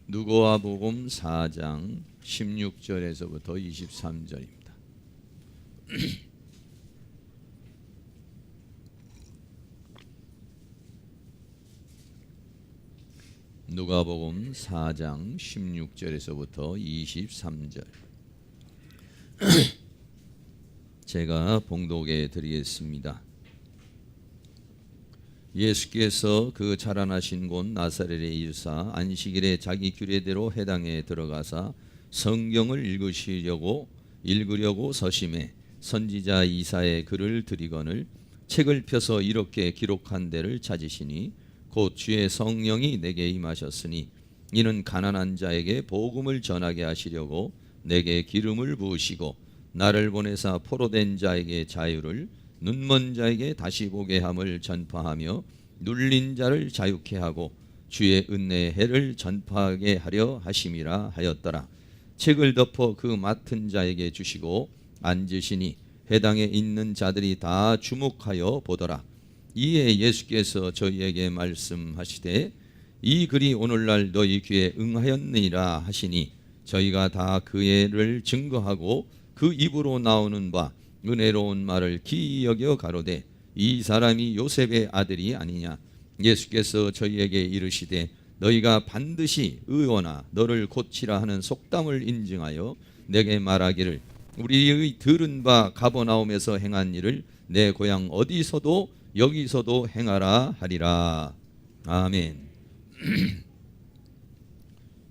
누가복음 4장 16절에서부터 23절입니다. 누가복음 4장 16절에서부터 23절 제가 봉독해 드리겠습니다. 예수께서 그 자라나신 곳 나사렛에 이르사 안식일에 자기 규례대로 회당에 들어가사 성경을 읽으려고 서심해 선지자 이사의 글을 들이거늘 책을 펴서 이렇게 기록한 데를 찾으시니 곧 주의 성령이 내게 임하셨으니 이는 가난한 자에게 복음을 전하게 하시려고 내게 기름을 부으시고 나를 보내사 포로된 자에게 자유를 눈먼 자에게 다시 보게 함을 전파하며 눌린 자를 자유케 하고 주의 은혜의 해를 전파하게 하려 하심이라 하였더라. 책을 덮어 그 맡은 자에게 주시고 앉으시니 회당에 있는 자들이 다 주목하여 보더라. 이에 예수께서 저희에게 말씀하시되 이 글이 오늘날 너희 귀에 응하였느니라 하시니 저희가 다 그 애를 증거하고 그 입으로 나오는 바 은혜로운 말을 기이 여겨 가로되 이 사람이 요셉의 아들이 아니냐. 예수께서 저희에게 이르시되 너희가 반드시 의원아 너를 고치라 하는 속담을 인증하여 내게 말하기를 우리의 들은 바 가버나움에서 행한 일을 내 고향 어디서도 여기서도 행하라 하리라. 아멘.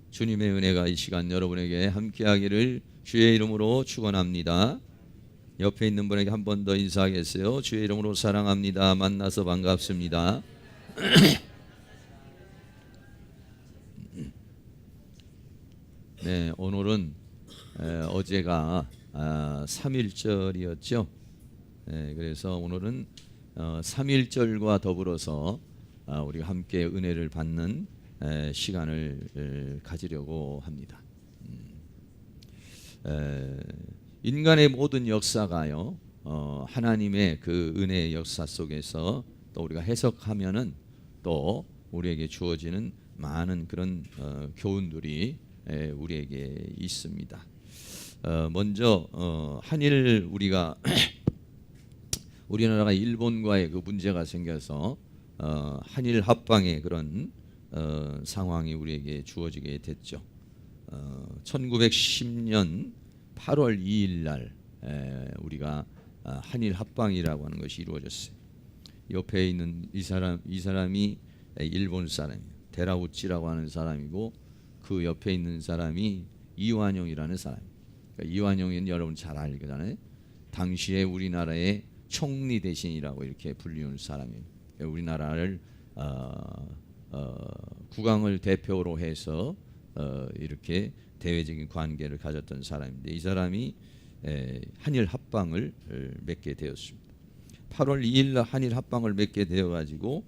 주님의 은혜가 이 시간 여러분에게 함께하기를 주의 이름으로 축원합니다. 옆에 있는 분에게 한 번 더 인사하겠어요. 주의 이름으로 사랑합니다. 만나서 반갑습니다. 네, 오늘은 어제가 3.1절이었죠. 네, 그래서 오늘은 3.1절과 더불어서 우리가 함께 은혜를 받는 시간을 가지려고 합니다. 인간의 모든 역사가요, 하나님의 그 은혜의 역사 속에서 또 우리가 해석하면은 또 우리에게 주어지는 많은 그런 교훈들이 우리에게 있습니다. 먼저 한일 우리나라가 일본과의 그 문제가 생겨서 한일 합방의 그런 상황이 우리에게 주어지게 됐죠. 1910년 8월 2일 날 우리가 한일 합방이라고 하는 것이 이루어졌어요. 옆에 있는 이 사람이 일본 사람이에요. 데라우치라고 하는 사람이고 그 옆에 있는 사람이 이완용이라는 사람이에요. 그러니까 이완용은 여러분 잘 알잖아요. 당시에 우리나라의 총리 대신이라고 이렇게 불리는 사람이에요. 우리나라를 국왕을 대표로 해서 이렇게 대외적인 관계를 가졌던 사람인데 이 사람이 한일 합방을 맺게 되었습니다. 8월 2일 날 한일 합방을 맺게 되어 가지고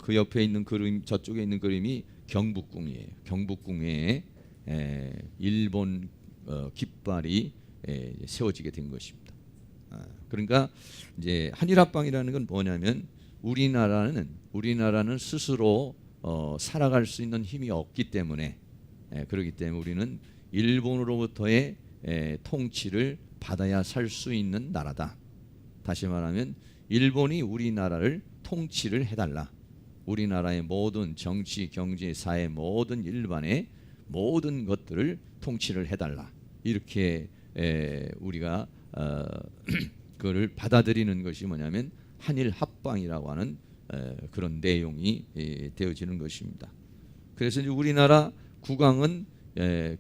그 옆에 있는 그림, 저쪽에 있는 그림이 경복궁이에요. 경복궁에 일본 깃발이 세워지게 된 것입니다. 그러니까 이제 한일 합방이라는 건 뭐냐면 우리나라는 스스로 살아갈 수 있는 힘이 없기 때문에 그렇기 때문에 우리는 일본으로부터의 통치를 받아야 살 수 있는 나라다. 다시 말하면 일본이 우리나라를 통치를 해달라. 우리나라의 모든 정치, 경제, 사회 모든 일반의 모든 것들을 통치를 해달라. 이렇게 우리가 그거를 받아들이는 것이 뭐냐면 한일 합방이라고 하는 그런 내용이 되어지는 것입니다. 그래서 이제 우리나라 국왕은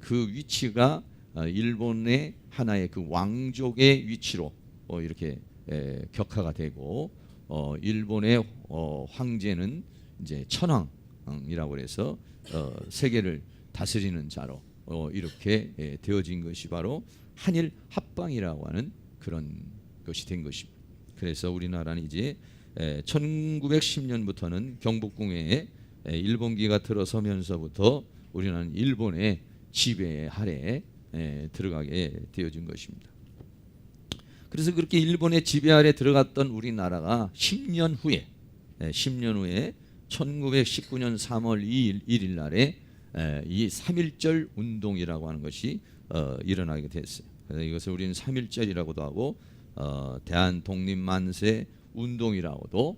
그 위치가 일본의 하나의 그 왕족의 위치로 이렇게 격하가 되고 일본의 황제는 이제 천황이라고 해서 세계를 다스리는 자로 이렇게 되어진 것이 바로 한일 합방이라고 하는 그런 것이 된 것입니다. 그래서 우리나라는 이제 1910년부터는 경복궁에 일본기가 들어서면서부터 우리나라는 일본의 지배 아래에 들어가게 되어진 것입니다. 그래서 그렇게 일본의 지배 아래 들어갔던 우리나라가 10년 후에 1919년 3월 1일 날에 이 3.1절 운동이라고 하는 것이 일어나게 됐어요. 그래서 이것을 우리는 3.1절이라고도 하고 대한 독립 만세 운동이라고도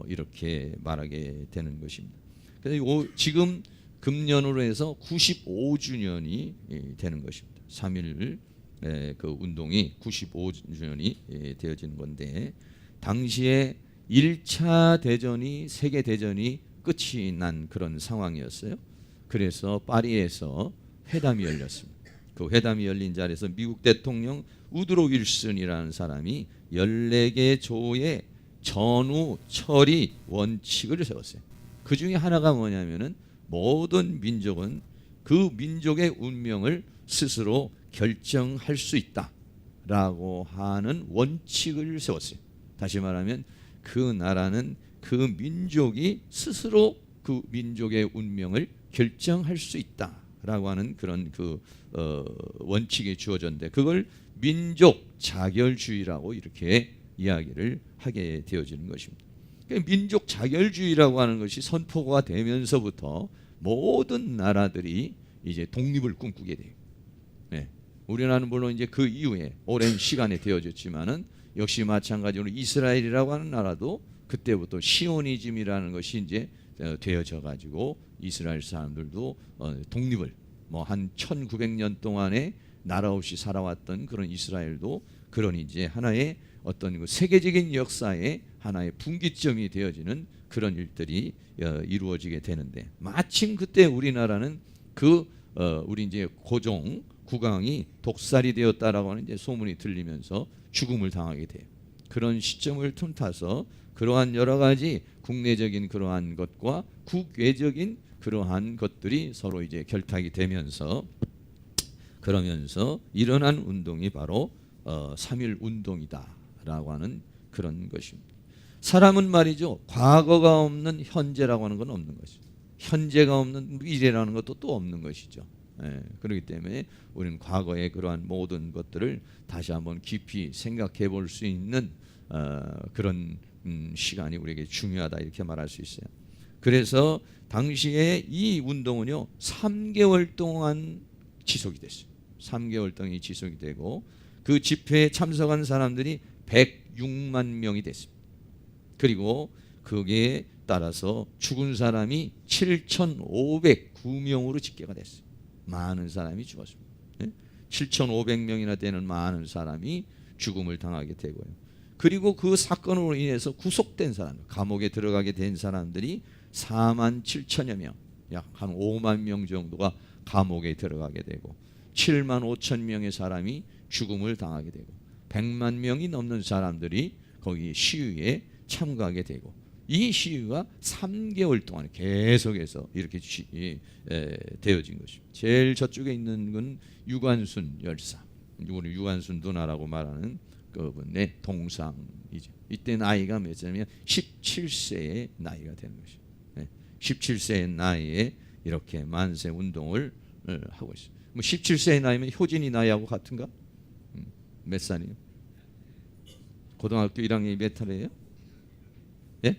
이렇게 말하게 되는 것입니다. 그래서 지금 금년으로 해서 95주년이 되는 것입니다. 3.1 그 운동이 95주년이 되어지는 건데, 당시에 1차 대전이 세계 대전이 끝이 난 그런 상황이었어요. 그래서 파리에서 회담이 열렸습니다. 그 회담이 열린 자리에서 미국 대통령 우드로 윌슨이라는 사람이 14개 조의 전후 처리 원칙을 세웠어요. 그 중에 하나가 뭐냐면은 모든 민족은 그 민족의 운명을 스스로 결정할 수 있다라고 하는 원칙을 세웠어요. 다시 말하면 그 나라는 그 민족이 스스로 그 민족의 운명을 결정할 수 있다라고 하는 그런 원칙이 주어졌는데, 그걸 민족 자결주의라고 이렇게 이야기를 하게 되어지는 것입니다. 민족 자결주의라고 하는 것이 선포가 되면서부터 모든 나라들이 이제 독립을 꿈꾸게 돼요. 네. 우리나라는 물론 이제 그 이후에 오랜 시간에 되어졌지만은 역시 마찬가지로 이스라엘이라고 하는 나라도 그때부터 시오니즘이라는 것이 이제 되어져 가지고 이스라엘 사람들도 독립을 한 1900년 동안에 나라 없이 살아왔던 그런 이스라엘도 그런 이제 하나의 어떤 그 세계적인 역사의 하나의 분기점이 되어지는 그런 일들이 이루어지게 되는데, 마침 그때 우리나라는 우리 이제 고종 국왕이 독살이 되었다라고 하는 이제 소문이 들리면서 죽음을 당하게 돼요. 그런 시점을 틈타서 그러한 여러 가지 국내적인 그러한 것과 국외적인 그러한 것들이 서로 이제 결탁이 되면서 그러면서 일어난 운동이 바로 3.1 운동이다라고 하는 그런 것입니다. 사람은 말이죠, 과거가 없는 현재라고 하는 건 없는 것이죠. 현재가 없는 미래라는 것도 또 없는 것이죠. 그렇기 때문에 우리는 과거의 그러한 모든 것들을 다시 한번 깊이 생각해 볼 수 있는 그런 시간이 우리에게 중요하다, 이렇게 말할 수 있어요. 그래서 당시에 이 운동은요 3개월 동안 지속이 됐어요. 3개월 동안 지속이 되고 그 집회에 참석한 사람들이 106만 명이 됐습니다. 그리고 거기에 따라서 죽은 사람이 7,509명으로 집계가 됐어요. 많은 사람이 죽었습니다. 7,500명이나 되는 많은 사람이 죽음을 당하게 되고요. 그리고 그 사건으로 인해서 구속된 사람, 감옥에 들어가게 된 사람들이 4만 7천여 명, 약 한 5만 명 정도가 감옥에 들어가게 되고 7만 5천 명의 사람이 죽음을 당하게 되고 100만 명이 넘는 사람들이 거기 시위에 참가하게 되고, 이 시위가 3개월 동안 계속해서 이렇게 되어진 것입니다. 제일 저쪽에 있는 건 유관순 열사, 우리 유관순 누나라고 말하는 그분의 동상이죠. 이때 나이가 몇 살이면 17세의 나이가 되는 것이죠. 17세의 나이에 이렇게 만세 운동을 하고 있어요. 뭐 17세의 나이면 효진이 나이하고 같은가? 몇 살이에요? 고등학교 1학년이 몇 살이에요? 예?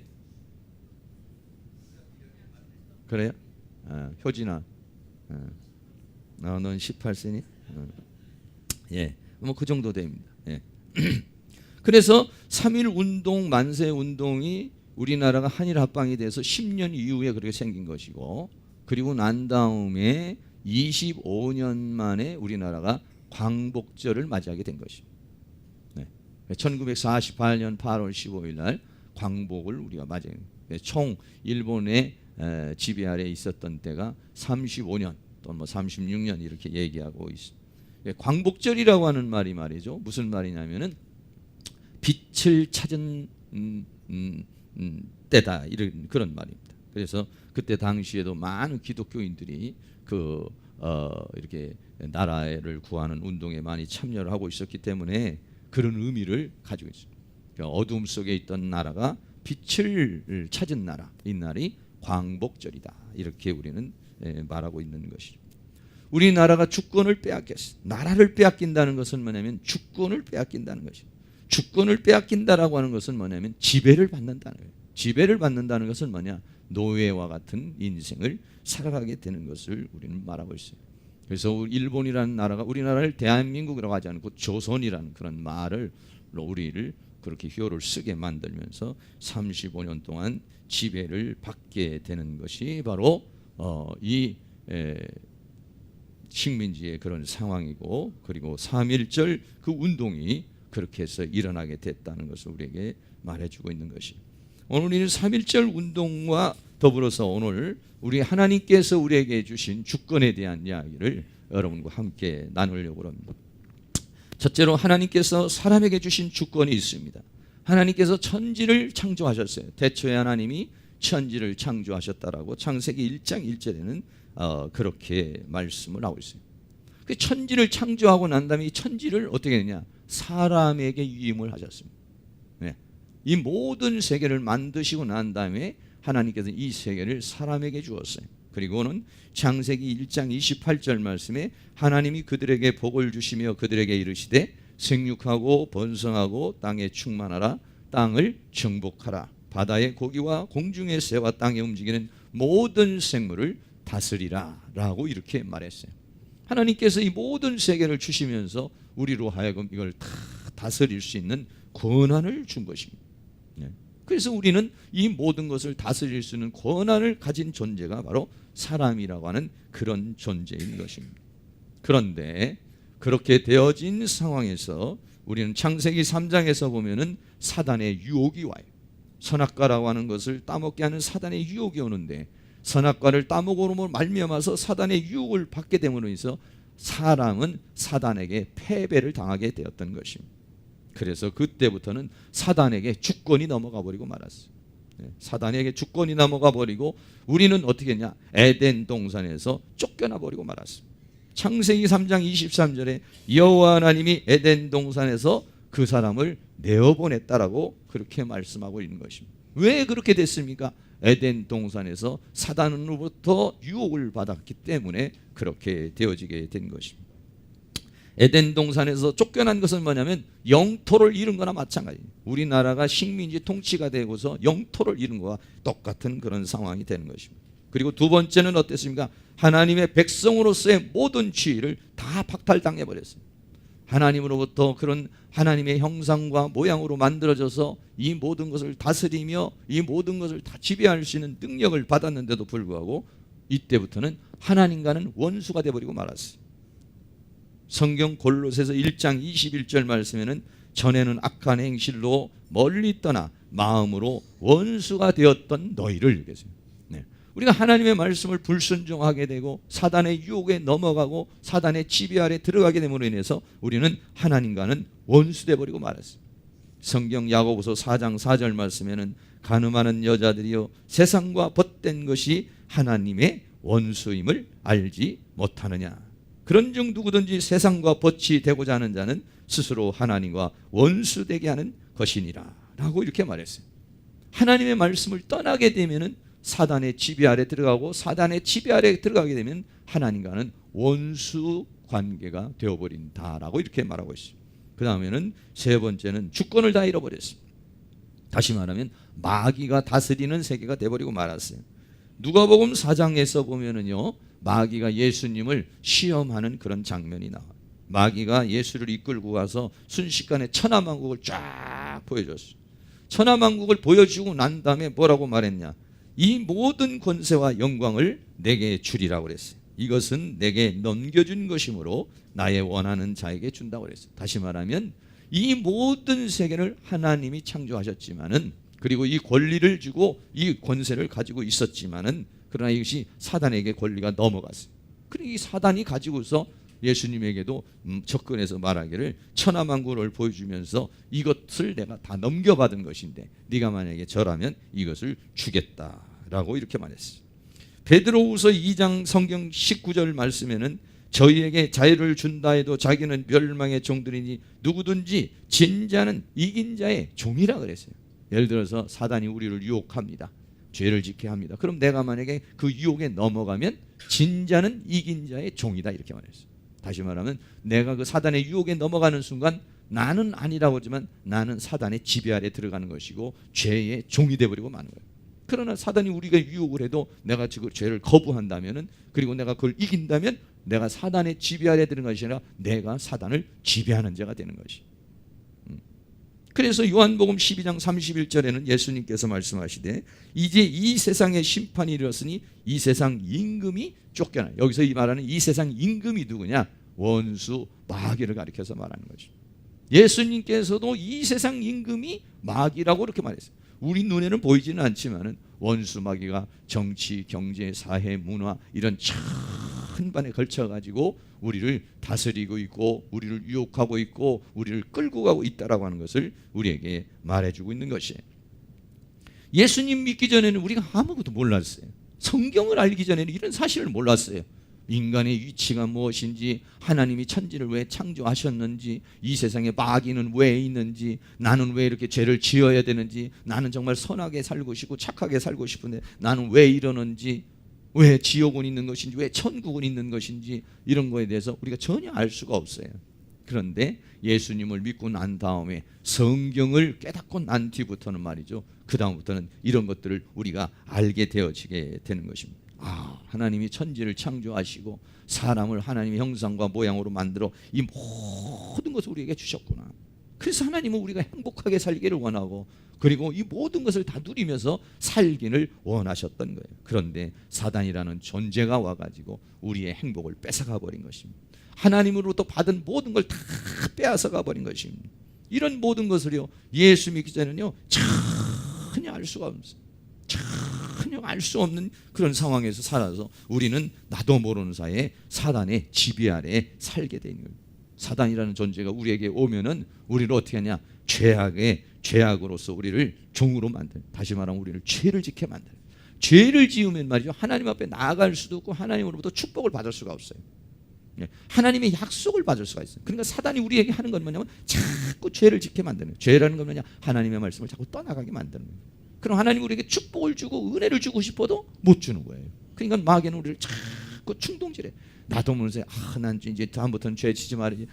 그래요? 효진아, 넌 18세니? 예, 뭐 그 정도 됩니다. 예. 그래서 3.1 운동, 만세 운동이 우리나라가 한일 합방이 돼서 10년 이후에 그렇게 생긴 것이고, 그리고 난 다음에 25년 만에 우리나라가 광복절을 맞이하게 된 것입니다. 네. 1948년 8월 15일 날 광복을 우리가 맞이해요. 총 일본의 지배 아래 있었던 때가 35년 또 뭐 36년 이렇게 얘기하고 있습니다. 광복절이라고 하는 말이 말이죠, 무슨 말이냐면은 빛을 찾은 때다, 이런 그런 말입니다. 그래서 그때 당시에도 많은 기독교인들이 이렇게 나라를 구하는 운동에 많이 참여를 하고 있었기 때문에 그런 의미를 가지고 있습니다. 그러니까 어둠 속에 있던 나라가 빛을 찾은 나라, 이 날이 광복절이다, 이렇게 우리는 말하고 있는 것이죠. 우리나라가 주권을 빼앗겼어요. 나라를 빼앗긴다는 것은 뭐냐면 주권을 빼앗긴다는 것이죠. 주권을 빼앗긴다라고 하는 것은 뭐냐면 지배를 받는다는 거예요. 지배를 받는다는 것은 뭐냐? 노예와 같은 인생을 살아가게 되는 것을 우리는 말하고 있어요. 그래서 일본이라는 나라가 우리나라를 대한민국이라고 하지 않고 조선이라는 그런 말을 우리를 그렇게 효를 쓰게 만들면서 35년 동안 지배를 받게 되는 것이 바로 이 식민지의 그런 상황이고, 그리고 3.1절 그 운동이 그렇게 해서 일어나게 됐다는 것을 우리에게 말해주고 있는 것이, 오늘 우리는 3.1절 운동과 더불어서 오늘 우리 하나님께서 우리에게 주신 주권에 대한 이야기를 여러분과 함께 나누려고 합니다. 첫째로 하나님께서 사람에게 주신 주권이 있습니다. 하나님께서 천지를 창조하셨어요. 태초에 하나님이 천지를 창조하셨다라고 창세기 1장 1절에는 그렇게 말씀을 하고 있어요. 그 천지를 창조하고 난 다음에 이 천지를 어떻게 했냐? 사람에게 위임을 하셨습니다. 네. 이 모든 세계를 만드시고 난 다음에 하나님께서 이 세계를 사람에게 주었어요. 그리고는 창세기 1장 28절 말씀에 하나님이 그들에게 복을 주시며 그들에게 이르시되 생육하고 번성하고 땅에 충만하라, 땅을 정복하라, 바다의 고기와 공중의 새와 땅에 움직이는 모든 생물을 다스리라 라고 이렇게 말했어요. 하나님께서 이 모든 세계를 주시면서 우리로 하여금 이걸 다 다스릴 수 있는 권한을 준 것입니다. 그래서 우리는 이 모든 것을 다스릴 수 있는 권한을 가진 존재가 바로 사람이라고 하는 그런 존재인 것입니다. 그런데 그렇게 되어진 상황에서 우리는 창세기 3장에서 보면은 사단의 유혹이 와요. 선악과라고 하는 것을 따먹게 하는 사단의 유혹이 오는데, 선악과를 따먹음으로 말미암아서 사단의 유혹을 받게 됨으로 인해서 사람은 사단에게 패배를 당하게 되었던 것입니다. 그래서 그때부터는 사단에게 주권이 넘어가 버리고 말았어요. 사단에게 주권이 넘어가 버리고 우리는 어떻게 했냐? 에덴 동산에서 쫓겨나 버리고 말았습니다. 창세기 3장 23절에 여호와 하나님이 에덴 동산에서 그 사람을 내어보냈다라고 그렇게 말씀하고 있는 것입니다. 왜 그렇게 됐습니까? 에덴 동산에서 사단으로부터 유혹을 받았기 때문에 그렇게 되어지게 된 것입니다. 에덴 동산에서 쫓겨난 것은 뭐냐면 영토를 잃은 거나 마찬가지예요. 우리나라가 식민지 통치가 되고서 영토를 잃은 거와 똑같은 그런 상황이 되는 것입니다. 그리고 두 번째는 어땠습니까? 하나님의 백성으로서의 모든 지위를 다 박탈당해 버렸어요. 하나님으로부터 그런 하나님의 형상과 모양으로 만들어져서 이 모든 것을 다스리며 이 모든 것을 다 지배할 수 있는 능력을 받았는데도 불구하고 이때부터는 하나님과는 원수가 되어버리고 말았어요. 성경 골로새서 1장 21절 말씀에는 전에는 악한 행실로 멀리 떠나 마음으로 원수가 되었던 너희를 얘기했어요. 우리가 하나님의 말씀을 불순종하게 되고 사단의 유혹에 넘어가고 사단의 지배 아래 들어가게 됨으로 인해서 우리는 하나님과는 원수돼 버리고 말았어요. 성경 야고보서 4장 4절 말씀에는 간음하는 여자들이여 세상과 벗된 것이 하나님의 원수임을 알지 못하느냐. 그런즉 누구든지 세상과 벗이 되고자 하는 자는 스스로 하나님과 원수되게 하는 것이니라 라고 이렇게 말했어요. 하나님의 말씀을 떠나게 되면은 사단의 지배 아래 들어가고 사단의 지배 아래 들어가게 되면 하나님과는 원수 관계가 되어버린다라고 이렇게 말하고 있어요. 그 다음에는 세 번째는 주권을 다 잃어버렸습니다. 다시 말하면 마귀가 다스리는 세계가 되어버리고 말았어요. 누가복음 4장에서 보면은요, 마귀가 예수님을 시험하는 그런 장면이 나와요. 마귀가 예수를 이끌고 가서 순식간에 천하만국을 쫙 보여줬어요. 천하만국을 보여주고 난 다음에 뭐라고 말했냐? 이 모든 권세와 영광을 내게 주리라고 그랬어요. 이것은 내게 넘겨준 것이므로 나의 원하는 자에게 준다고 그랬어요. 다시 말하면 이 모든 세계를 하나님이 창조하셨지만은, 그리고 이 권리를 주고 이 권세를 가지고 있었지만은, 그러나 이것이 사단에게 권리가 넘어갔어요. 그러니 이 사단이 가지고서 예수님에게도 접근해서 말하기를 천하만국을 보여주면서 이것을 내가 다 넘겨받은 것인데 네가 만약에 저라면 이것을 주겠다라고 이렇게 말했어요. 베드로후서 2장 성경 19절 말씀에는 저희에게 자유를 준다 해도 자기는 멸망의 종들이니 누구든지 진 자는 이긴 자의 종이라 그랬어요. 예를 들어서 사단이 우리를 유혹합니다. 죄를 짓게 합니다. 그럼 내가 만약에 그 유혹에 넘어가면 진 자는 이긴 자의 종이다 이렇게 말했어요. 다시 말하면 내가 그 사단의 유혹에 넘어가는 순간 나는 아니라고 하지만 나는 사단의 지배 아래 들어가는 것이고 죄의 종이 되어버리고 마는 거예요. 그러나 사단이 우리가 유혹을 해도 내가 지금 죄를 거부한다면은, 그리고 내가 그걸 이긴다면 내가 사단의 지배 아래 들은 것이 아니라 내가 사단을 지배하는 자가 되는 것이. 그래서 요한복음 12장 31절에는 예수님께서 말씀하시되 이제 이 세상의 심판이 이르렀으니 이 세상 임금이 쫓겨나. 여기서 이 말하는 이 세상 임금이 누구냐? 원수 마귀를 가리켜서 말하는 거죠. 예수님께서도 이 세상 임금이 마귀라고 그렇게 말했어요. 우리 눈에는 보이지는 않지만은 원수 마귀가 정치, 경제, 사회, 문화 이런 천반에 걸쳐 가지고 우리를 다스리고 있고 우리를 유혹하고 있고 우리를 끌고 가고 있다라고 하는 것을 우리에게 말해주고 있는 것이에요. 예수님 믿기 전에는 우리가 아무것도 몰랐어요. 성경을 알기 전에는 이런 사실을 몰랐어요. 인간의 위치가 무엇인지, 하나님이 천지를 왜 창조하셨는지, 이 세상에 마귀는 왜 있는지, 나는 왜 이렇게 죄를 지어야 되는지, 나는 정말 선하게 살고 싶고 착하게 살고 싶은데 나는 왜 이러는지, 왜 지옥은 있는 것인지, 왜 천국은 있는 것인지, 이런 거에 대해서 우리가 전혀 알 수가 없어요. 그런데 예수님을 믿고 난 다음에 성경을 깨닫고 난 뒤부터는 말이죠, 그 다음부터는 이런 것들을 우리가 알게 되어지게 되는 것입니다. 하나님이 천지를 창조하시고 사람을 하나님의 형상과 모양으로 만들어 이 모든 것을 우리에게 주셨구나. 그래서 하나님은 우리가 행복하게 살기를 원하고, 그리고 이 모든 것을 다 누리면서 살기를 원하셨던 거예요. 그런데 사단이라는 존재가 와가지고 우리의 행복을 뺏어가 버린 것입니다. 하나님으로부터 받은 모든 걸 다 빼앗아가 버린 것입니다. 이런 모든 것을요, 예수 믿기 전에는요 전혀 알 수가 없어요. 전혀 알 수 없는 그런 상황에서 살아서 우리는 나도 모르는 사이에 사단의 지배 아래에 살게 되는 거예요. 사단이라는 존재가 우리에게 오면은 우리를 어떻게 하냐? 죄악으로서 우리를 종으로 만들어요. 다시 말하면 우리를 죄를 짓게 만들어요. 죄를 지으면 말이죠, 하나님 앞에 나아갈 수도 없고 하나님으로부터 축복을 받을 수가 없어요. 하나님의 약속을 받을 수가 있어요. 그러니까 사단이 우리에게 하는 건 뭐냐면 자꾸 죄를 짓게 만드는 거예요. 죄라는 건 뭐냐? 하나님의 말씀을 자꾸 떠나가게 만드는 거예요. 그럼 하나님 우리에게 축복을 주고 은혜를 주고 싶어도 못 주는 거예요. 그러니까 마귀는 우리를 자꾸 충동질해. 나도 모르면서 난 이제 다음부터는 죄 지지 말아야지,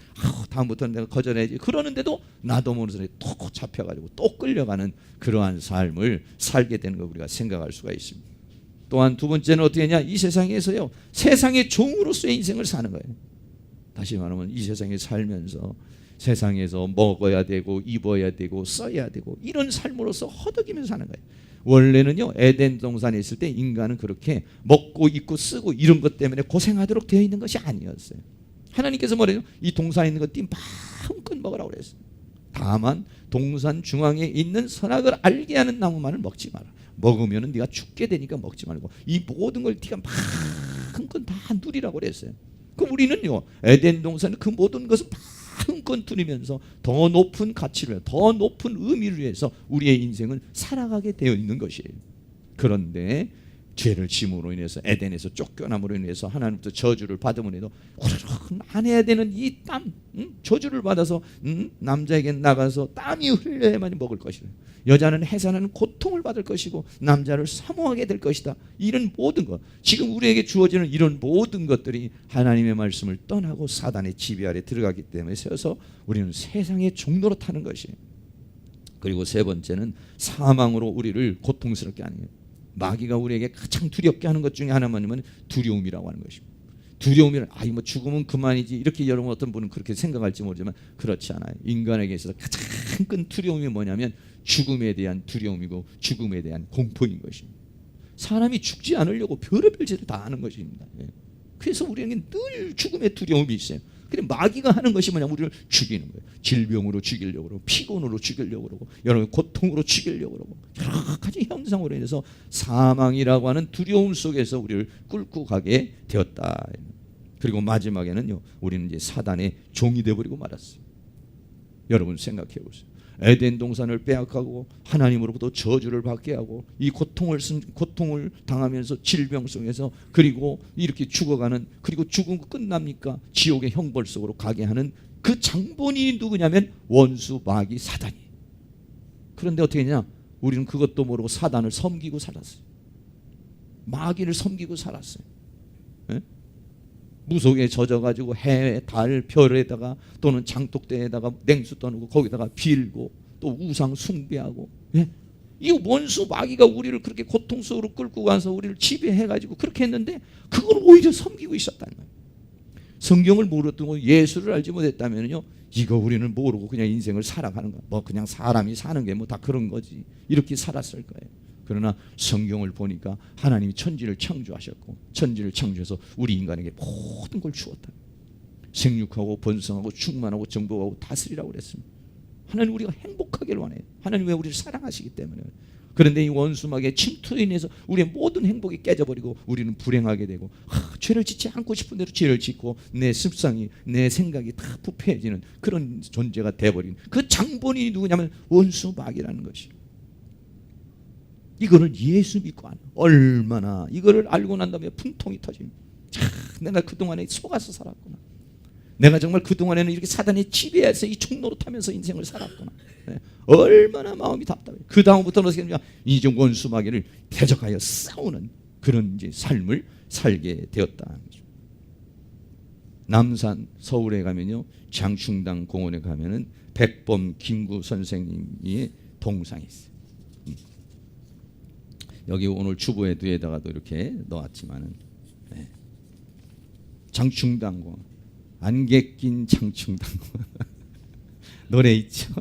다음부터는 내가 거절해야지, 그러는데도 나도 모르면서 또 잡혀가지고 또 끌려가는 그러한 삶을 살게 되는 걸 우리가 생각할 수가 있습니다. 또한 두 번째는 어떻게 하냐? 이 세상에서요, 세상의 종으로서의 인생을 사는 거예요. 다시 말하면 이 세상에 살면서 세상에서 먹어야 되고 입어야 되고 써야 되고 이런 삶으로서 허덕이면서 사는 거예요. 원래는요, 에덴 동산에 있을 때 인간은 그렇게 먹고 입고 쓰고 이런 것 때문에 고생하도록 되어 있는 것이 아니었어요. 하나님께서 뭐래요? 이 동산에 있는 것 마음껏 먹으라고 그랬어요. 다만 동산 중앙에 있는 선악을 알게 하는 나무만을 먹지 마라. 먹으면 네가 죽게 되니까 먹지 말고 이 모든 걸 네가 마음껏 다 누리라고 그랬어요. 그럼 우리는요, 에덴 동산 그 모든 것을 마음껏 누리면서 더 높은 가치를 위해, 더 높은 의미를 위해서 우리의 인생은 살아가게 되어 있는 것이에요. 그런데 죄를 짐으로 인해서, 에덴에서 쫓겨남으로 인해서 하나님부터 저주를 받음으로 안 해야 되는 이 땀, 저주를 받아서 남자에게 나가서 땀이 흘려야만 먹을 것이다. 여자는 해산하는 고통을 받을 것이고 남자를 사모하게 될 것이다. 이런 모든 것, 지금 우리에게 주어지는 이런 모든 것들이 하나님의 말씀을 떠나고 사단의 지배 아래 들어가기 때문에 세워서 우리는 세상의 종로로 타는 것이에요. 그리고 세 번째는 사망으로 우리를 고통스럽게 하는 거예요. 마귀가 우리에게 가장 두렵게 하는 것 중에 하나만이면 두려움이라고 하는 것입니다. 두려움이란 뭐 죽으면 그만이지, 이렇게 여러분 어떤 분은 그렇게 생각할지 모르지만 그렇지 않아요. 인간에게 있어서 가장 큰 두려움이 뭐냐면 죽음에 대한 두려움이고 죽음에 대한 공포인 것입니다. 사람이 죽지 않으려고 별의별 짓을 다 하는 것입니다. 그래서 우리에게 늘 죽음의 두려움이 있어요. 근데 마귀가 하는 것이 뭐냐면 우리를 죽이는 거예요. 질병으로 죽이려고 그러고, 피곤으로 죽이려고 그러고, 여러분 고통으로 죽이려고 그러고, 여러 가지 현상으로 인해서 사망이라고 하는 두려움 속에서 우리를 끌고 가게 되었다. 그리고 마지막에는요, 우리는 이제 사단의 종이 되어버리고 말았어요. 여러분 생각해 보세요. 에덴 동산을 빼앗고 하나님으로부터 저주를 받게 하고 이 고통을 당하면서 질병 속에서, 그리고 이렇게 죽어가는, 그리고 죽은 거 끝납니까? 지옥의 형벌 속으로 가게 하는 그 장본인이 누구냐면 원수 마귀 사단이. 그런데 어떻게 했냐? 우리는 그것도 모르고 사단을 섬기고 살았어요. 마귀를 섬기고 살았어요. 네? 무속에 젖어가지고 해, 달, 별에다가 또는 장독대에다가 냉수 떠놓고 거기다가 빌고 또 우상 숭배하고, 예? 이 원수 마귀가 우리를 그렇게 고통 속으로 끌고 가서 우리를 지배해가지고 그렇게 했는데 그걸 오히려 섬기고 있었다는 거예요. 성경을 모르고 예수를 알지 못했다면요, 이거 우리는 모르고 그냥 인생을 살아가는 거야. 뭐 그냥 사람이 사는 게 뭐 다 그런 거지, 이렇게 살았을 거예요. 그러나 성경을 보니까 하나님이 천지를 창조하셨고 천지를 창조해서 우리 인간에게 모든 걸 주었다. 생육하고 번성하고 충만하고 정복하고 다스리라고 그랬습니다. 하나님 우리가 행복하기를 원해요. 하나님 왜 우리를 사랑하시기 때문에. 그런데 이 원수막의 침투에 인해서 우리의 모든 행복이 깨져버리고 우리는 불행하게 되고, 죄를 짓지 않고 싶은 대로 죄를 짓고 내 습성이, 내 생각이 다 부패해지는 그런 존재가 돼버린 그 장본인이 누구냐면 원수막이라는 것이에요. 이거를 예수 믿고 얼마나 이거를 알고 난 다음에 분통이 터집니다. 내가 그동안에 속아서 살았구나. 내가 정말 그동안에는 이렇게 사단의 지배에서 이 총노릇하면서 인생을 살았구나. 얼마나 마음이 답답해요. 그 다음부터는 이 원수마귀를 대적하여 싸우는 그런 이제 삶을 살게 되었다. 남산 서울에 가면요, 장충당 공원에 가면은 백범 김구 선생님의 동상이 있어요. 여기 오늘 주보에 뒤에다가도 이렇게 넣었지만은, 네. 장충당 공원, 안개 낀 장충당 공원 노래 있죠.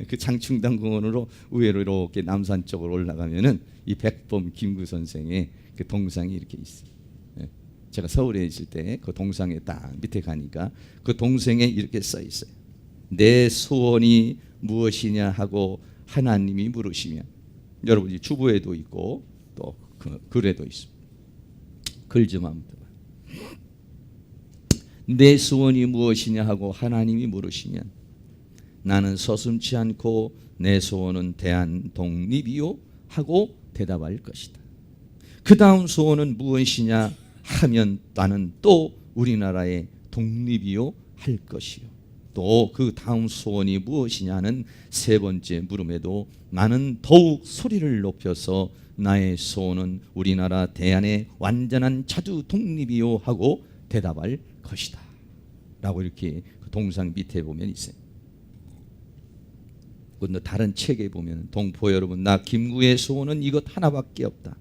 그 장충당 공원으로 우회로 이렇게 남산 쪽으로 올라가면은 이 백범 김구 선생의 그 동상이 이렇게 있어요. 네. 제가 서울에 있을 때 그 동상에 딱 밑에 가니까 그 동상에 이렇게 써 있어요. 내 소원이 무엇이냐 하고 하나님이 물으시면. 여러분 이 주보에도 있고 또 그 글에도 있습니다. 글 좀 한번 봐요. 내 소원이 무엇이냐 하고 하나님이 물으시면 나는 서슴지 않고 내 소원은 대한 독립이요 하고 대답할 것이다. 그 다음 소원은 무엇이냐 하면 나는 또 우리나라의 독립이요 할 것이요. 또 그 다음 소원이 무엇이냐는 세 번째 물음에도 나는 더욱 소리를 높여서 나의 소원은 우리나라 대안의 완전한 자주 독립이요 하고 대답할 것이다 라고 이렇게 그 동상 밑에 보면 있어요. 근데 다른 책에 보면 동포 여러분, 나 김구의 소원은 이것 하나밖에 없다.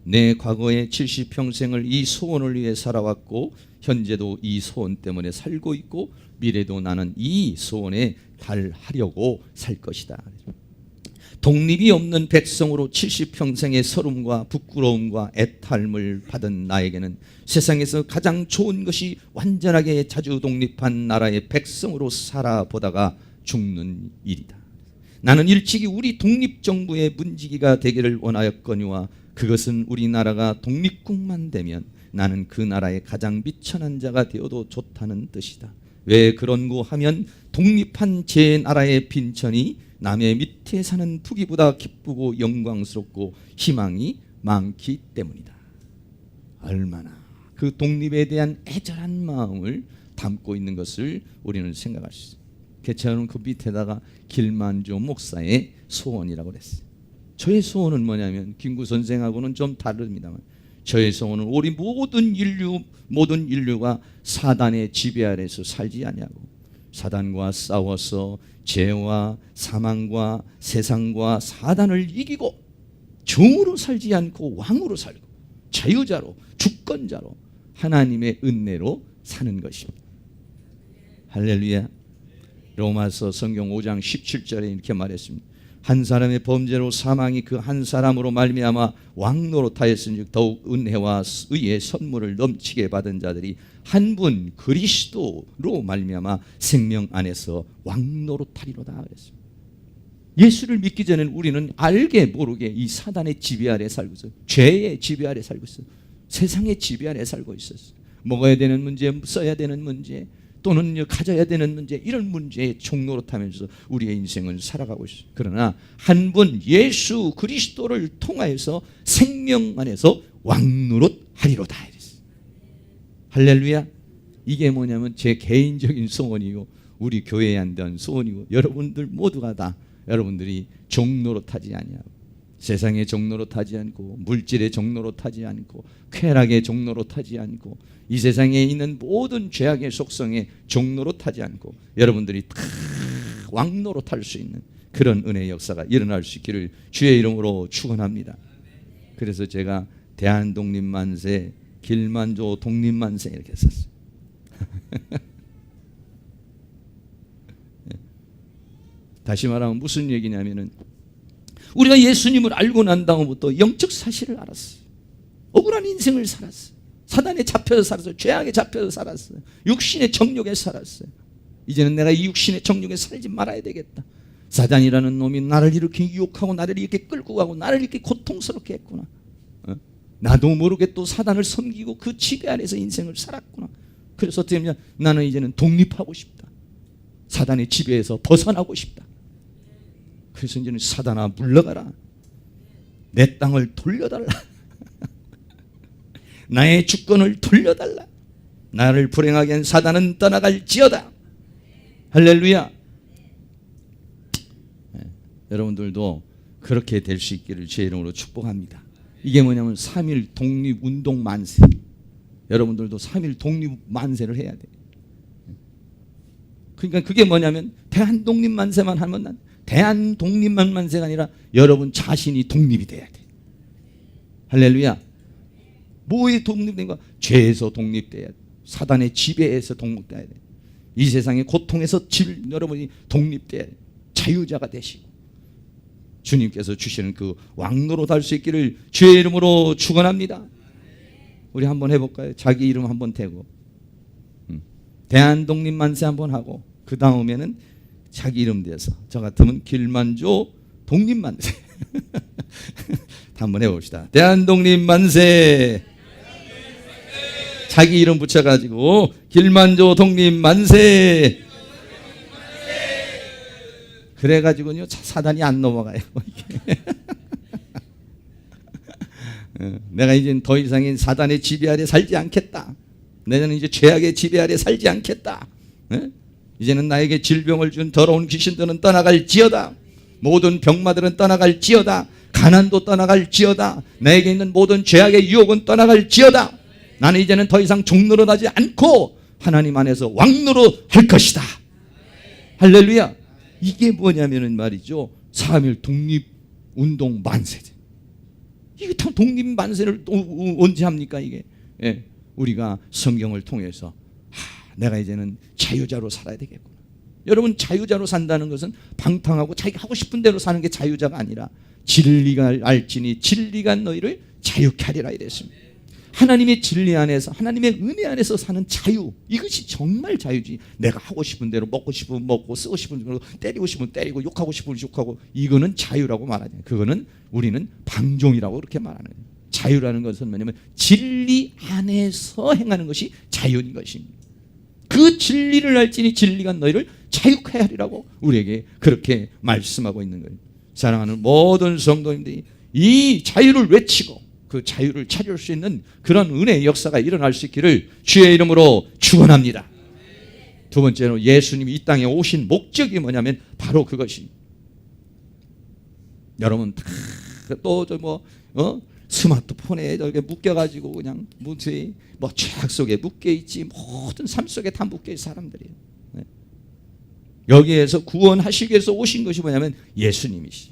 내 과거의 70평생을 이 소원을 위해 살아왔고 현재도 이 소원 때문에 살고 있고 미래도 나는 이 소원에 달하려고 살 것이다. 독립이 없는 백성으로 70평생의 서름과 부끄러움과 애탈을 받은 나에게는 세상에서 가장 좋은 것이 완전하게 자주 독립한 나라의 백성으로 살아보다가 죽는 일이다. 나는 일찍이 우리 독립정부의 문지기가 되기를 원하였거니와 그것은 우리나라가 독립국만 되면 나는 그 나라의 가장 미천한 자가 되어도 좋다는 뜻이다. 왜 그런고 하면 독립한 제 나라의 빈천이 남의 밑에 사는 부귀보다 기쁘고 영광스럽고 희망이 많기 때문이다. 얼마나 그 독립에 대한 애절한 마음을 담고 있는 것을 우리는 생각할 수 있어요. 개차는 그 밑에다가 길만조 목사의 소원이라고 그랬어요. 저의 소원은 뭐냐면 김구 선생하고는 좀 다릅니다만 저의 소원은 우리 모든 인류가 사단의 지배 아래서 살지 아니하고 사단과 싸워서 죄와 사망과 세상과 사단을 이기고 종으로 살지 않고 왕으로 살고 자유자로 주권자로 하나님의 은혜로 사는 것입니다. 할렐루야. 로마서 성경 5장 17절에 이렇게 말했습니다. 한 사람의 범죄로 사망이 그 한 사람으로 말미암아 왕노릇하였으니 더욱 은혜와 의의 선물을 넘치게 받은 자들이 한 분 그리스도로 말미암아 생명 안에서 왕노릇하리로다 그랬습니다. 예수를 믿기 전에는 우리는 알게 모르게 이 사단의 지배 아래 살고 있어요. 죄의 지배 아래 살고 있어요. 세상의 지배 아래 살고 있었어요. 먹어야 되는 문제, 써야 되는 문제, 또는 가져야 되는 문제, 이런 문제에 종노릇하면서 우리의 인생을 살아가고 있어요. 그러나 한 분 예수 그리스도를 통하여서 생명 안에서 왕노릇하리로다 이랬어요. 할렐루야. 이게 뭐냐면 제 개인적인 소원이고 우리 교회에 한다는 소원이고 여러분들 모두가 다 여러분들이 종노릇하지 아니하고 세상의 종로로 타지 않고 물질의 종로로 타지 않고 쾌락의 종로로 타지 않고 이 세상에 있는 모든 죄악의 속성의 종로로 타지 않고 여러분들이 다 왕로로 탈 수 있는 그런 은혜의 역사가 일어날 수 있기를 주의 이름으로 축원합니다. 그래서 제가 대한독립만세, 길만조 독립만세 이렇게 썼어요. 다시 말하면 무슨 얘기냐면은 우리가 예수님을 알고 난 다음부터 영적 사실을 알았어요. 억울한 인생을 살았어요. 사단에 잡혀서 살았어요. 죄악에 잡혀서 살았어요. 육신의 정욕에 살았어요. 이제는 내가 이 육신의 정욕에 살지 말아야 되겠다. 사단이라는 놈이 나를 이렇게 유혹하고 나를 이렇게 끌고 가고 나를 이렇게 고통스럽게 했구나. 나도 모르게 또 사단을 섬기고 그 지배 아래서 인생을 살았구나. 그래서 어떻게 하면 나는 이제는 독립하고 싶다. 사단의 지배에서 벗어나고 싶다. 그래서 이제는 사단아 물러가라. 내 땅을 돌려달라. 나의 주권을 돌려달라. 나를 불행하게 한 사단은 떠나갈지어다. 할렐루야. 네, 여러분들도 그렇게 될 수 있기를 주의 이름으로 축복합니다. 이게 뭐냐면 3.1 독립운동 만세. 여러분들도 3.1 독립 만세를 해야 돼. 그러니까 그게 뭐냐면 대한독립 만세만 하면 난 대한독립만 만세가 아니라 여러분 자신이 독립이 돼야 돼. 할렐루야. 뭐에 독립된 거야? 죄에서 독립돼야 돼. 사단의 지배에서 독립돼야 돼. 이 세상의 고통에서 여러분이 독립돼야 돼. 자유자가 되시고 주님께서 주시는 그 왕노로 달 수 있기를 주의 이름으로 축원합니다. 우리 한번 해볼까요? 자기 이름 한번 대고 대한독립 만세 한번 하고 그 다음에는 자기 이름 대서 저 같으면 길만조 독립 만세 한번 해봅시다. 대한독립 만세. 자기 이름 붙여가지고 길만조 독립 만세. 그래가지고요 사단이 안 넘어가요. 내가 이제 더 이상은 사단의 지배 아래 살지 않겠다. 내는 이제 죄악의 지배 아래 살지 않겠다. 이제는 나에게 질병을 준 더러운 귀신들은 떠나갈지어다. 모든 병마들은 떠나갈지어다. 가난도 떠나갈지어다. 나에게 있는 모든 죄악의 유혹은 떠나갈지어다. 나는 이제는 더 이상 종노릇하지 않고 하나님 안에서 왕노릇 할 것이다. 할렐루야. 이게 뭐냐면은 말이죠 3.1 독립운동 만세죠. 이게 다 독립 만세를 또 언제 합니까 이게? 예, 우리가 성경을 통해서 내가 이제는 자유자로 살아야 되겠구나. 여러분 자유자로 산다는 것은 방탕하고 자기가 하고 싶은 대로 사는 게 자유자가 아니라 진리가 알지니 진리가 너희를 자유케 하리라 이랬습니다. 하나님의 진리 안에서 하나님의 은혜 안에서 사는 자유, 이것이 정말 자유지. 내가 하고 싶은 대로 먹고 싶으면 먹고 쓰고 싶은 대로 때리고 싶으면 때리고 욕하고 싶으면 욕하고, 이거는 자유라고 말하지. 그거는 우리는 방종이라고 그렇게 말하는 거예요. 자유라는 것은 뭐냐면 진리 안에서 행하는 것이 자유인 것입니다. 그 진리를 알지니 진리가 너희를 자유케 하리라고 우리에게 그렇게 말씀하고 있는 거예요. 사랑하는 모든 성도님들이 이 자유를 외치고 그 자유를 찾을 수 있는 그런 은혜의 역사가 일어날 수 있기를 주의 이름으로 축원합니다. 두 번째로 예수님이 이 땅에 오신 목적이 뭐냐면 바로 그것입니다. 여러분 또 스마트폰에 이렇게 묶여가지고 그냥 죄악 속에 묶여있지, 모든 삶 속에 다 묶여있는 사람들이에요. 여기에서 구원하시기 위해서 오신 것이 뭐냐면 예수님이시.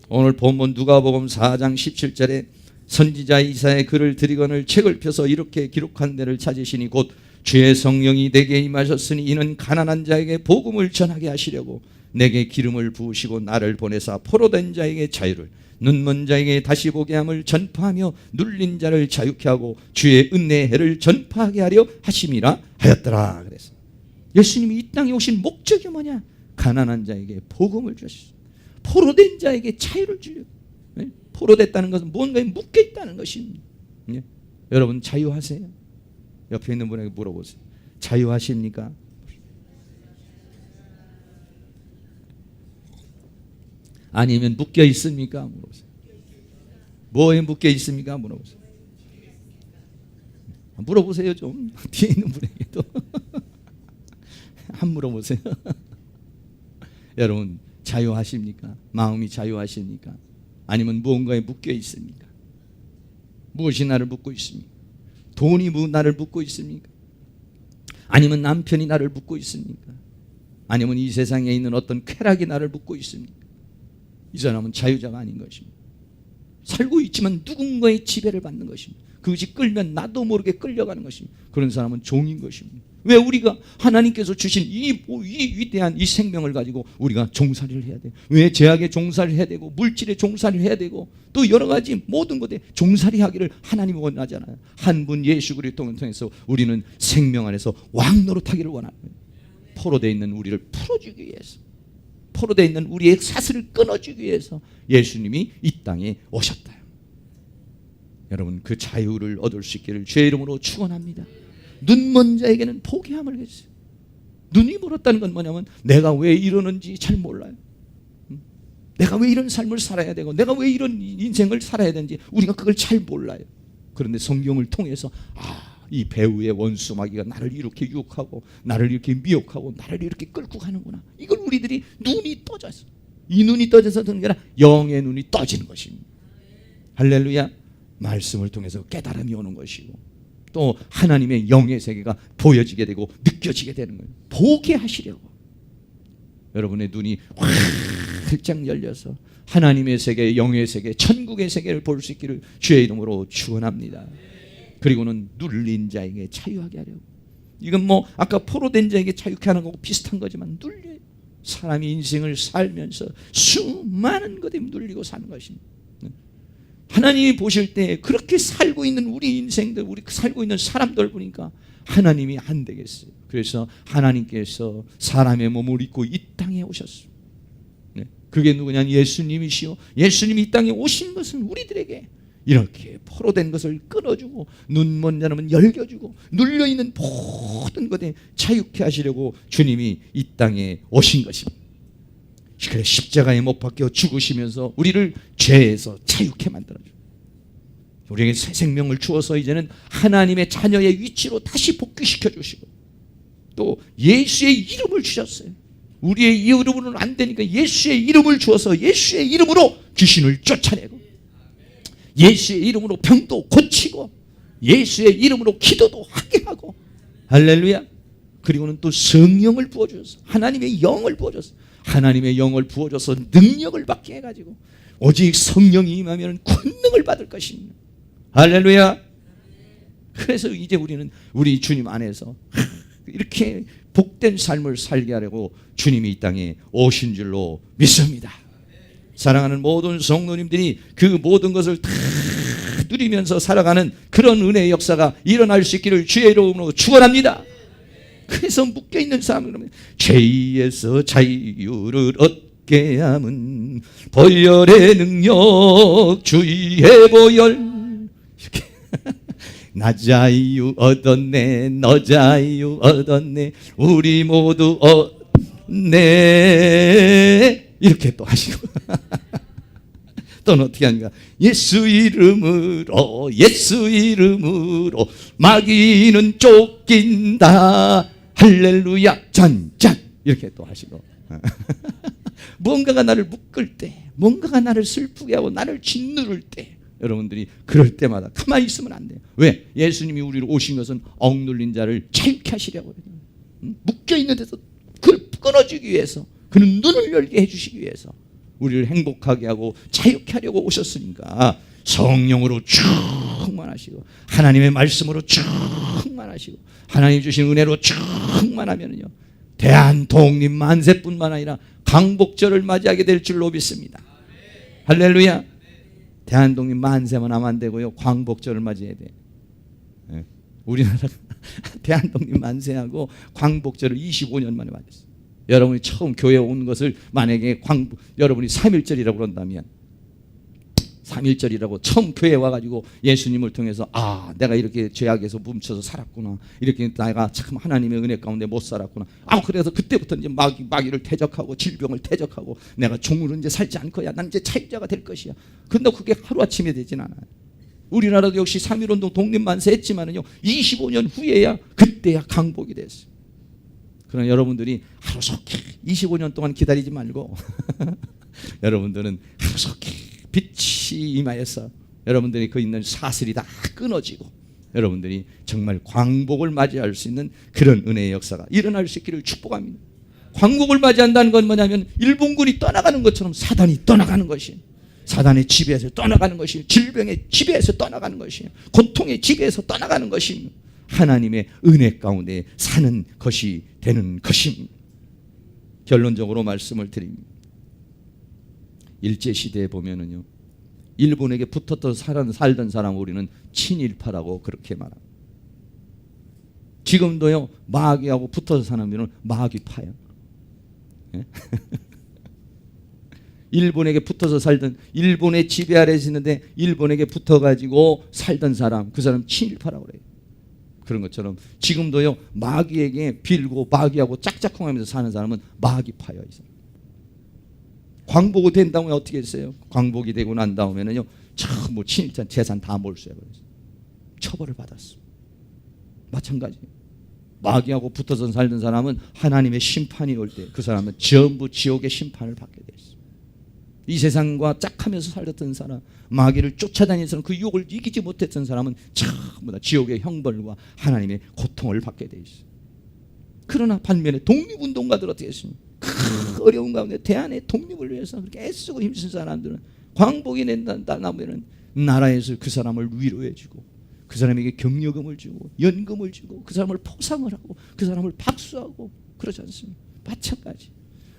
오늘 본문 누가복음 4장 17절에 선지자 이사야의 글을 드리거늘 책을 펴서 이렇게 기록한 데를 찾으시니 곧 주의 성령이 내게 임하셨으니 이는 가난한 자에게 복음을 전하게 하시려고 내게 기름을 부으시고 나를 보내사 포로된 자에게 자유를, 눈먼 자에게 다시 보게 함을 전파하며 눌린 자를 자유케 하고 주의 은혜의 해를 전파하게 하려 하심이라 하였더라. 그래서 예수님이 이 땅에 오신 목적이 뭐냐? 가난한 자에게 복음을 주셨어요. 포로된 자에게 자유를 주려고. 포로됐다는 것은 뭔가에 묶여있다는 것입니다. 여러분 자유하세요? 옆에 있는 분에게 물어보세요. 자유하십니까? 아니면 묶여 있습니까? 물어보세요. 뭐에 묶여 있습니까? 물어보세요. 물어보세요 좀. 뒤에 있는 분에게도 한 물어보세요. 여러분 자유하십니까? 마음이 자유하십니까? 아니면 무언가에 묶여 있습니까? 무엇이 나를 묶고 있습니까? 돈이 나를 묶고 있습니까? 아니면 남편이 나를 묶고 있습니까? 아니면 이 세상에 있는 어떤 쾌락이 나를 묶고 있습니까? 이 사람은 자유자가 아닌 것입니다. 살고 있지만 누군가의 지배를 받는 것입니다. 그것이 끌면 나도 모르게 끌려가는 것입니다. 그런 사람은 종인 것입니다. 왜 우리가 하나님께서 주신 이 위대한 이 생명을 가지고 우리가 종살이를 해야 돼요? 왜 죄악에 종살이를 해야 되고 물질에 종살이를 해야 되고 또 여러 가지 모든 것에 종살이하기를 하나님이 원하잖아요. 한 분 예수 그리스도를 통해서 우리는 생명 안에서 왕노릇하기를 원하는 거예요. 포로되어 있는 우리를 풀어주기 위해서, 포로되어 있는 우리의 사슬을 끊어주기 위해서 예수님이 이 땅에 오셨다. 여러분, 그 자유를 얻을 수 있기를 주의 이름으로 축원합니다. 눈먼 자에게는 포기함을 했어요. 눈이 멀었다는 건 뭐냐면 내가 왜 이러는지 잘 몰라요. 내가 왜 이런 삶을 살아야 되고 내가 왜 이런 인생을 살아야 되는지 우리가 그걸 잘 몰라요. 그런데 성경을 통해서 이 배후의 원수 마귀가 나를 이렇게 유혹하고 나를 이렇게 미혹하고 나를 이렇게 끌고 가는구나. 이걸 우리들이 눈이 떠져서, 이 눈이 떠져서 되는 게 아니라 영의 눈이 떠지는 것입니다. 할렐루야. 말씀을 통해서 깨달음이 오는 것이고 또 하나님의 영의 세계가 보여지게 되고 느껴지게 되는 거예요. 보게 하시려고 여러분의 눈이 활짝 열려서 하나님의 세계, 영의 세계, 천국의 세계를 볼 수 있기를 주의 이름으로 축원합니다. 그리고는 눌린 자에게 자유하게 하려고. 이건 뭐 아까 포로된 자에게 자유케 하는 거고 비슷한 거지만 눌려요. 사람이 인생을 살면서 수많은 것에 눌리고 사는 것입니다. 하나님이 보실 때 그렇게 살고 있는 우리 인생들, 우리 살고 있는 사람들 보니까 하나님이 안 되겠어요. 그래서 하나님께서 사람의 몸을 입고 이 땅에 오셨어요. 그게 누구냐? 예수님이시요. 예수님이 이 땅에 오신 것은 우리들에게 이렇게 포로된 것을 끊어주고 눈먼 자는 열겨주고 눌려있는 모든 것에 자유케 하시려고 주님이 이 땅에 오신 것입니다. 그래 십자가에 못 박혀 죽으시면서 우리를 죄에서 자유케 만들어줘. 우리에게 새 생명을 주어서 이제는 하나님의 자녀의 위치로 다시 복귀시켜 주시고 또 예수의 이름을 주셨어요. 우리의 이름으로는 안 되니까 예수의 이름을 주어서 예수의 이름으로 귀신을 쫓아내고 예수의 이름으로 병도 고치고 예수의 이름으로 기도도 하게 하고 할렐루야. 그리고는 또 성령을 부어주셔서 하나님의 영을 부어줘서 하나님의 영을 부어줘서 능력을 받게 해가지고 오직 성령이 임하면 권능을 받을 것입니다. 할렐루야. 그래서 이제 우리는 우리 주님 안에서 이렇게 복된 삶을 살게 하려고 주님이 이 땅에 오신 줄로 믿습니다. 사랑하는 모든 성도님들이 그 모든 것을 다 누리면서 살아가는 그런 은혜의 역사가 일어날 수 있기를 주의 이름으로 축원합니다. 그래서 묶여있는 사람은 죄에서 자유를 얻게 함은 보혈의 능력 주의 보혈 이렇게 나 자유 얻었네 너 자유 얻었네 우리 모두 얻네 이렇게 또 하시고 또는 어떻게 하는가? 예수 이름으로 마귀는 쫓긴다 할렐루야 잔잔 이렇게 또 하시고 뭔가가 나를 묶을 때 뭔가가 나를 슬프게 하고 나를 짓누를 때 여러분들이 그럴 때마다 가만히 있으면 안 돼요. 왜? 예수님이 우리로 오신 것은 억눌린 자를 자유케 하시려고 해요. 묶여있는 데서 그걸 끊어주기 위해서 그는 눈을 열게 해주시기 위해서 우리를 행복하게 하고 자유케 하려고 오셨으니까 성령으로 충만하시고 하나님의 말씀으로 충만하시고 하나님 주신 은혜로 충만하면요 대한독립 만세뿐만 아니라 광복절을 맞이하게 될 줄로 믿습니다. 할렐루야. 대한독립 만세만 하면 안 되고요 광복절을 맞이해야 돼요. 우리나라가 대한독립 만세하고 광복절을 25년 만에 맞았어요. 여러분이 처음 교회에 온 것을 만약에 여러분이 3.1절이라고 그런다면 3.1절이라고 처음 교회에 와가지고 예수님을 통해서 내가 이렇게 죄악에서 뭉쳐서 살았구나 이렇게 내가 참 하나님의 은혜 가운데 못 살았구나 그래서 그때부터 이제 마귀를 대적하고 질병을 대적하고 내가 종으로 이제 살지 않고야 난 이제 자유자가 될 것이야. 근데 그게 하루아침에 되진 않아요. 우리나라도 역시 3.1운동 독립만세 했지만은요 25년 후에야 그때야 강복이 됐어요. 그러나 여러분들이 하루속히 25년 동안 기다리지 말고 여러분들은 하루속히 빛이 임하여서 여러분들이 그 있는 사슬이 다 끊어지고 여러분들이 정말 광복을 맞이할 수 있는 그런 은혜의 역사가 일어날 수 있기를 축복합니다. 광복을 맞이한다는 건 뭐냐면 일본군이 떠나가는 것처럼 사단이 떠나가는 것이, 사단의 지배에서 떠나가는 것이, 질병의 지배에서 떠나가는 것이, 고통의 지배에서 떠나가는 것이 하나님의 은혜 가운데 사는 것이 되는 것입니다. 결론적으로 말씀을 드립니다. 일제시대에 보면은요, 일본에게 붙었던 살던 사람 우리는 친일파라고 그렇게 말합니다. 지금도요, 마귀하고 붙어서 사는 분은 마귀파예요. 예? 일본에게 붙어서 살던, 일본의 지배 아래에 있는데 일본에게 붙어가지고 살던 사람, 그 사람 친일파라고 그래요. 그런 것처럼 지금도요, 마귀에게 빌고 마귀하고 짝짝꿍하면서 사는 사람은 마귀파예요. 광복이 된 다음에 어떻게 했어요? 광복이 되고 난 다음에는요, 전부 친일자 재산 다 몰수해버렸어요. 처벌을 받았어. 마찬가지. 마귀하고 붙어서 살던 사람은 하나님의 심판이 올 때 그 사람은 전부 지옥의 심판을 받게 됐어요. 이 세상과 짝하면서 살았던 사람, 마귀를 쫓아다니는 사람, 그 유혹을 이기지 못했던 사람은 전부 다 지옥의 형벌과 하나님의 고통을 받게 돼 있어요. 그러나 반면에 독립운동가들 어떻게 했습니까? 그 어려운 가운데 대한의 독립을 위해서 그렇게 애쓰고 힘쓴 사람들은 광복이 된다면 나라에서 그 사람을 위로해주고 그 사람에게 격려금을 주고 연금을 주고 그 사람을 포상을 하고 그 사람을 박수하고 그러지 않습니까? 마찬가지.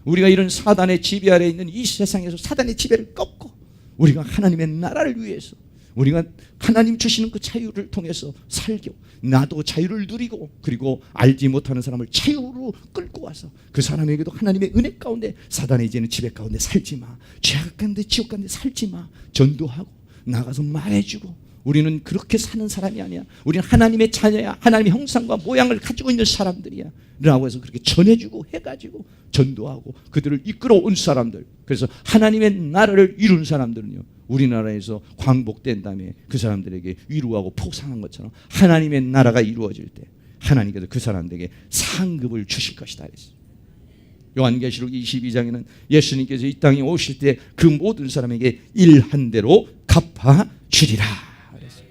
우리가 이런 사단의 지배 아래에 있는 이 세상에서 사단의 지배를 꺾고 우리가 하나님의 나라를 위해서 우리가 하나님 주시는 그 자유를 통해서 살고 나도 자유를 누리고 그리고 알지 못하는 사람을 자유로 끌고 와서 그 사람에게도 하나님의 은혜 가운데 사단의 이제는 지배 가운데 살지 마, 죄악 가운데 지옥 가운데 살지 마, 전도하고 나가서 말해주고 우리는 그렇게 사는 사람이 아니야. 우리는 하나님의 자녀야. 하나님의 형상과 모양을 가지고 있는 사람들이야 라고 해서 그렇게 전해주고 해가지고 전도하고 그들을 이끌어 온 사람들. 그래서 하나님의 나라를 이룬 사람들은요, 우리나라에서 광복된 다음에 그 사람들에게 위로하고 포상한 것처럼 하나님의 나라가 이루어질 때 하나님께서 그 사람들에게 상급을 주실 것이다 그랬어요. 요한계시록 22장에는 예수님께서 이 땅에 오실 때 그 모든 사람에게 일한 대로 갚아주리라 그랬어요.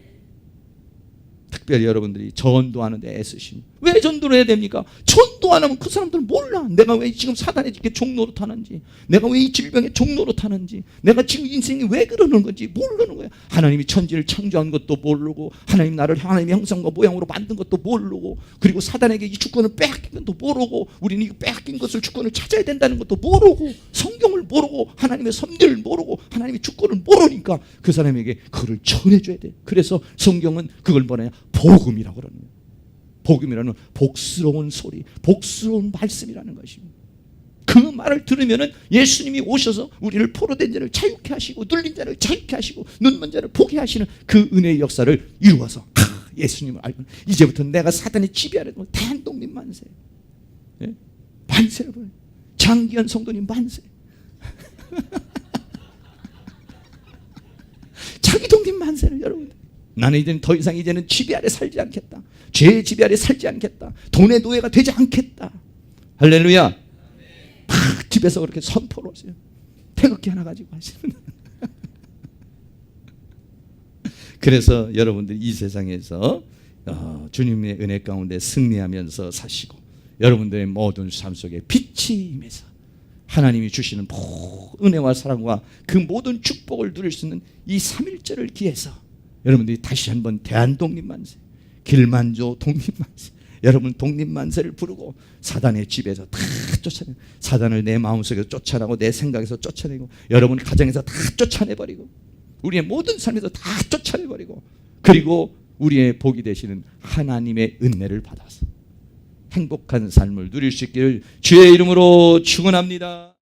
특별히 여러분들이 전도하는데 애쓰십니다. 왜 전도를 해야 됩니까? 전도 안 하면 그 사람들은 몰라. 내가 왜 지금 사단에 이렇게 종로로 타는지, 내가 왜 이 질병에 종로로 타는지, 내가 지금 인생이 왜 그러는 건지 모르는 거야. 하나님이 천지를 창조한 것도 모르고 하나님 나를 하나님의 형상과 모양으로 만든 것도 모르고 그리고 사단에게 이 주권을 빼앗긴 것도 모르고 우리는 이 빼앗긴 것을 주권을 찾아야 된다는 것도 모르고 성경을 모르고 하나님의 섭리를 모르고 하나님의 주권을 모르니까 그 사람에게 그걸 전해줘야 돼. 그래서 성경은 그걸 뭐냐? 복음이라고 그러는 거예요. 복음이라는 복스러운 소리, 복스러운 말씀이라는 것입니다. 그 말을 들으면은 예수님이 오셔서 우리를 포로된 자를 자유케 하시고 눌린 자를 자유케 하시고 눈먼 자를 보게 하시는 그 은혜의 역사를 이루어서 예수님을 알고 이제부터 내가 사단의 지배 아래 대한독립 만세, 예? 만세를 보내. 장기현 성도님 만세. 자기 독립 만세를 여러분들. 나는 이제는 더 이상 이제는 지배 아래 살지 않겠다. 죄의 지배 아래 살지 않겠다. 돈의 노예가 되지 않겠다. 할렐루야. 막 집에서 그렇게 선포를 하세요. 태극기 하나 가지고 하시는. 그래서 여러분들 이 세상에서 주님의 은혜 가운데 승리하면서 사시고 여러분들의 모든 삶 속에 빛이 임해서 하나님이 주시는 은혜와 사랑과 그 모든 축복을 누릴 수 있는 이 3.1절을 기해서 여러분들이 다시 한번 대한독립만세, 길만조 독립만세, 여러분 독립만세를 부르고 사단의 집에서 다 쫓아내고 사단을 내 마음속에서 쫓아내고 내 생각에서 쫓아내고 여러분 가정에서 다 쫓아내버리고 우리의 모든 삶에서 다 쫓아내버리고 그리고 우리의 복이 되시는 하나님의 은혜를 받아서 행복한 삶을 누릴 수 있기를 주의 이름으로 축원합니다.